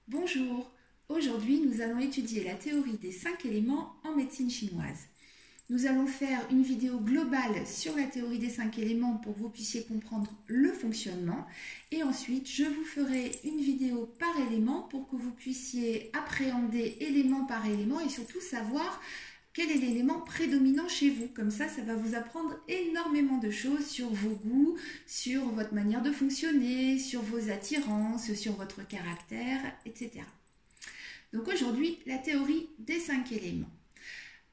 Bonjour, aujourd'hui nous allons étudier la théorie des 5 éléments en médecine chinoise. Nous allons faire une vidéo globale sur la théorie des 5 éléments pour que vous puissiez comprendre le fonctionnement et ensuite je vous ferai une vidéo par élément pour que vous puissiez appréhender élément par élément et surtout savoir quel est l'élément prédominant chez vous. Comme ça va vous apprendre énormément de choses sur vos goûts, sur votre manière de fonctionner, sur vos attirances, sur votre caractère, etc. Donc aujourd'hui, la théorie des 5 éléments.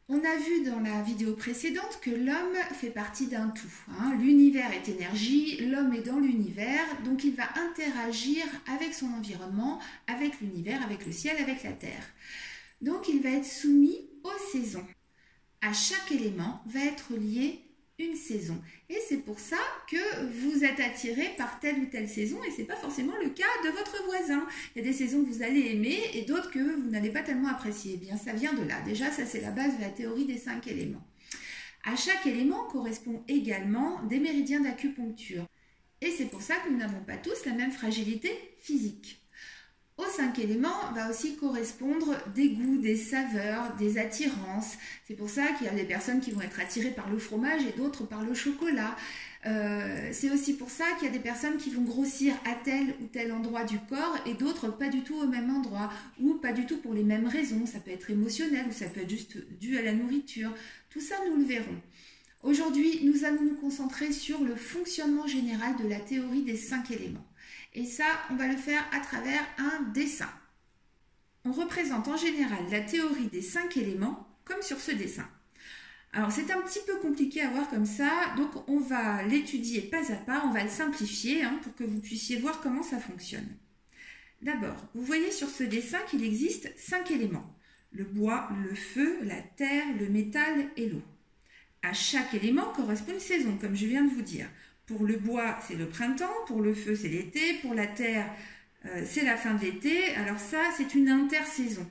On a vu dans la vidéo précédente que l'homme fait partie d'un tout. L'univers est énergie, l'homme est dans l'univers, donc il va interagir avec son environnement, avec l'univers, avec le ciel, avec la terre. Donc il va être soumis aux saisons. À chaque élément va être lié une saison. Et c'est pour ça que vous êtes attiré par telle ou telle saison et ce n'est pas forcément le cas de votre voisin. Il y a des saisons que vous allez aimer et d'autres que vous n'allez pas tellement apprécier. Eh bien, ça vient de là. Déjà, ça c'est la base de la théorie des 5 éléments. À chaque élément correspond également des méridiens d'acupuncture. Et c'est pour ça que nous n'avons pas tous la même fragilité physique. Aux 5 éléments va aussi correspondre des goûts, des saveurs, des attirances. C'est pour ça qu'il y a des personnes qui vont être attirées par le fromage et d'autres par le chocolat. C'est aussi pour ça qu'il y a des personnes qui vont grossir à tel ou tel endroit du corps et d'autres pas du tout au même endroit ou pas du tout pour les mêmes raisons. Ça peut être émotionnel ou ça peut être juste dû à la nourriture. Tout ça, nous le verrons. Aujourd'hui, nous allons nous concentrer sur le fonctionnement général de la théorie des 5 éléments. Et ça, on va le faire à travers un dessin. On représente en général la théorie des 5 éléments comme sur ce dessin. Alors, c'est un petit peu compliqué à voir comme ça, donc on va l'étudier pas à pas, on va le simplifier pour que vous puissiez voir comment ça fonctionne. D'abord, vous voyez sur ce dessin qu'il existe 5 éléments. Le bois, le feu, la terre, le métal et l'eau. À chaque élément correspond une saison, comme je viens de vous dire. Pour le bois, c'est le printemps, pour le feu, c'est l'été, pour la terre, c'est la fin de l'été. Alors ça, c'est une intersaison.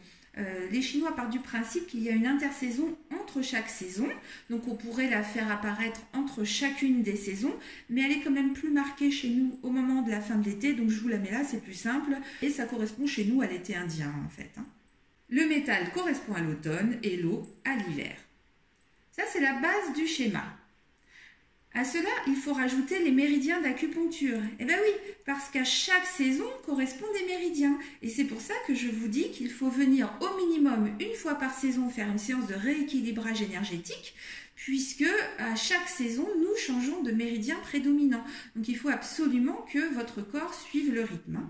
Les Chinois partent du principe qu'il y a une intersaison entre chaque saison. Donc on pourrait la faire apparaître entre chacune des saisons, mais elle est quand même plus marquée chez nous au moment de la fin de l'été. Donc je vous la mets là, c'est plus simple. Et ça correspond chez nous à l'été indien en fait. Le métal correspond à l'automne et l'eau à l'hiver. Ça, c'est la base du schéma. À cela, il faut rajouter les méridiens d'acupuncture. Eh bien oui, parce qu'à chaque saison correspond des méridiens. Et c'est pour ça que je vous dis qu'il faut venir au minimum une fois par saison faire une séance de rééquilibrage énergétique, puisque à chaque saison, nous changeons de méridien prédominant. Donc il faut absolument que votre corps suive le rythme.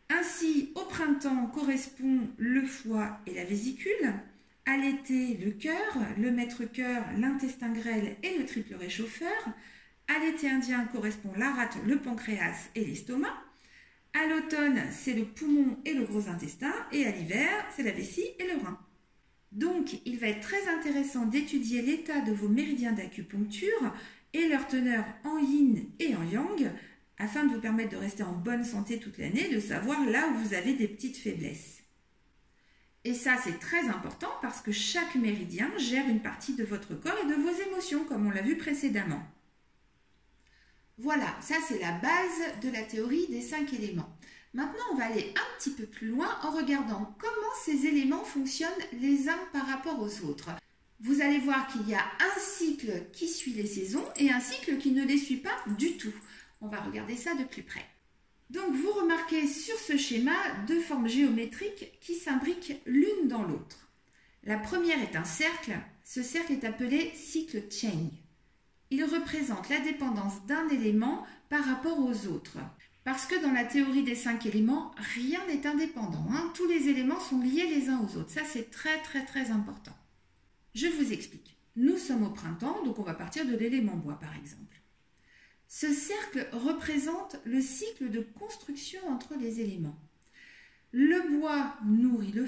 Ainsi, au printemps correspond le foie et la vésicule. À l'été, le cœur, le maître-cœur, l'intestin grêle et le triple réchauffeur. À l'été indien correspond la rate, le pancréas et l'estomac. À l'automne, c'est le poumon et le gros intestin. Et à l'hiver, c'est la vessie et le rein. Donc, il va être très intéressant d'étudier l'état de vos méridiens d'acupuncture et leur teneur en yin et en yang, afin de vous permettre de rester en bonne santé toute l'année, de savoir là où vous avez des petites faiblesses. Et ça, c'est très important parce que chaque méridien gère une partie de votre corps et de vos émotions, comme on l'a vu précédemment. Voilà, ça c'est la base de la théorie des 5 éléments. Maintenant, on va aller un petit peu plus loin en regardant comment ces éléments fonctionnent les uns par rapport aux autres. Vous allez voir qu'il y a un cycle qui suit les saisons et un cycle qui ne les suit pas du tout. On va regarder ça de plus près. Donc, vous remarquez sur ce schéma deux formes géométriques qui s'imbriquent l'une dans l'autre. La première est un cercle. Ce cercle est appelé cycle Cheng. Il représente la dépendance d'un élément par rapport aux autres. Parce que dans la théorie des 5 éléments, rien n'est indépendant. Tous les éléments sont liés les uns aux autres. Ça, c'est très important. Je vous explique. Nous sommes au printemps, donc on va partir de l'élément bois, par exemple. Ce cercle représente le cycle de construction entre les éléments. Le bois nourrit le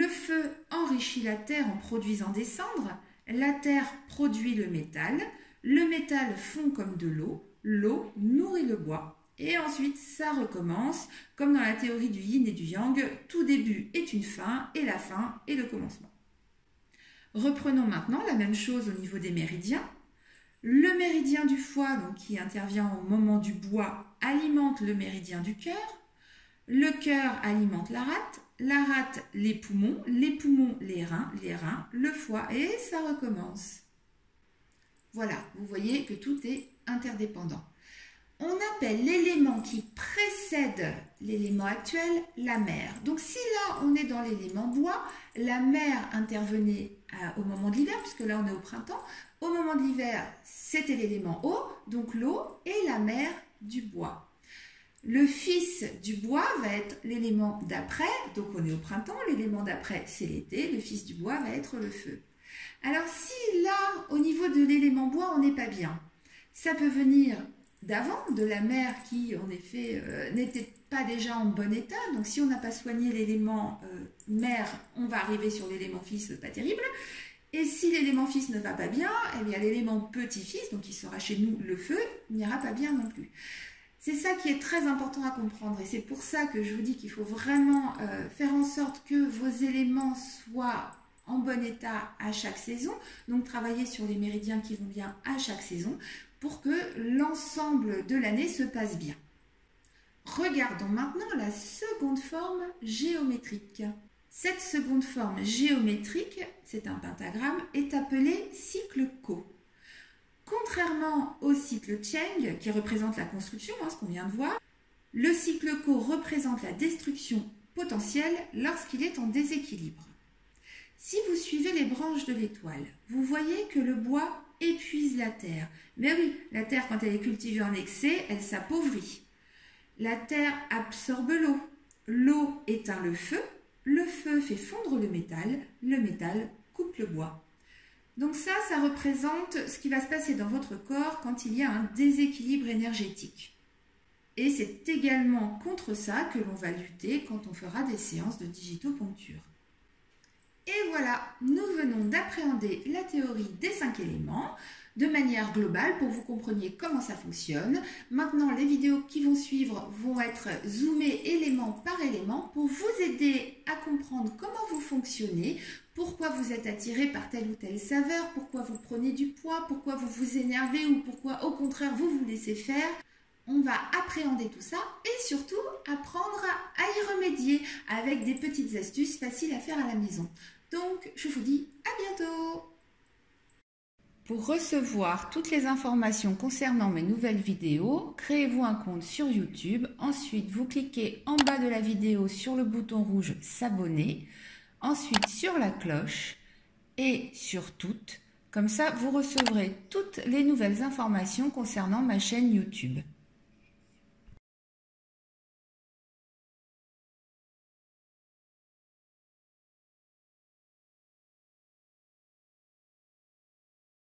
feu enrichit la terre en produisant des cendres, la terre produit le métal fond comme de l'eau nourrit le bois, et ensuite ça recommence, comme dans la théorie du yin et du yang, tout début est une fin, et la fin est le commencement. Reprenons maintenant la même chose au niveau des méridiens. Le méridien du foie, donc, qui intervient au moment du bois, alimente le méridien du cœur. Le cœur alimente la rate les poumons les reins, le foie et ça recommence. Voilà, vous voyez que tout est interdépendant. On appelle l'élément qui précède l'élément actuel la mer. Donc si là on est dans l'élément bois, la mer intervenait au moment de l'hiver, puisque là on est au printemps. Au moment de l'hiver, c'était l'élément eau, donc l'eau et la mer du bois. Le fils du bois va être l'élément d'après, donc on est au printemps, l'élément d'après c'est l'été, le fils du bois va être le feu. Alors si là, au niveau de l'élément bois, on n'est pas bien, ça peut venir d'avant, de la mer qui en effet n'était pas déjà en bon état. Donc si on n'a pas soigné l'élément mer, on va arriver sur l'élément fils, pas terrible. Et si l'élément fils ne va pas bien, eh bien l'élément petit-fils, donc qui sera chez nous le feu, n'ira pas bien non plus. C'est ça qui est très important à comprendre et c'est pour ça que je vous dis qu'il faut vraiment faire en sorte que vos éléments soient en bon état à chaque saison. Donc travailler sur les méridiens qui vont bien à chaque saison pour que l'ensemble de l'année se passe bien. Regardons maintenant la seconde forme géométrique. Cette seconde forme géométrique, c'est un pentagramme, est appelée cycle Ko. Contrairement au cycle Cheng, qui représente la construction, ce qu'on vient de voir, le cycle Ko représente la destruction potentielle lorsqu'il est en déséquilibre. Si vous suivez les branches de l'étoile, vous voyez que le bois épuise la terre. Mais oui, la terre, quand elle est cultivée en excès, elle s'appauvrit. La terre absorbe l'eau. L'eau éteint le feu fait fondre le métal coupe le bois. Donc ça représente ce qui va se passer dans votre corps quand il y a un déséquilibre énergétique. Et c'est également contre ça que l'on va lutter quand on fera des séances de digitoponcture. Et voilà, nous venons d'appréhender la théorie des 5 éléments de manière globale pour que vous compreniez comment ça fonctionne. Maintenant, les vidéos qui vont suivre vont être zoomées élément par élément pour vous aider à comprendre comment vous fonctionnez, pourquoi vous êtes attiré par telle ou telle saveur, pourquoi vous prenez du poids, pourquoi vous vous énervez ou pourquoi au contraire vous vous laissez faire. On va appréhender tout ça et surtout apprendre à y remédier avec des petites astuces faciles à faire à la maison. Donc, je vous dis à bientôt! Pour recevoir toutes les informations concernant mes nouvelles vidéos, créez-vous un compte sur YouTube. Ensuite, vous cliquez en bas de la vidéo sur le bouton rouge « S'abonner ». Ensuite, sur la cloche et sur toutes. Comme ça, vous recevrez toutes les nouvelles informations concernant ma chaîne YouTube.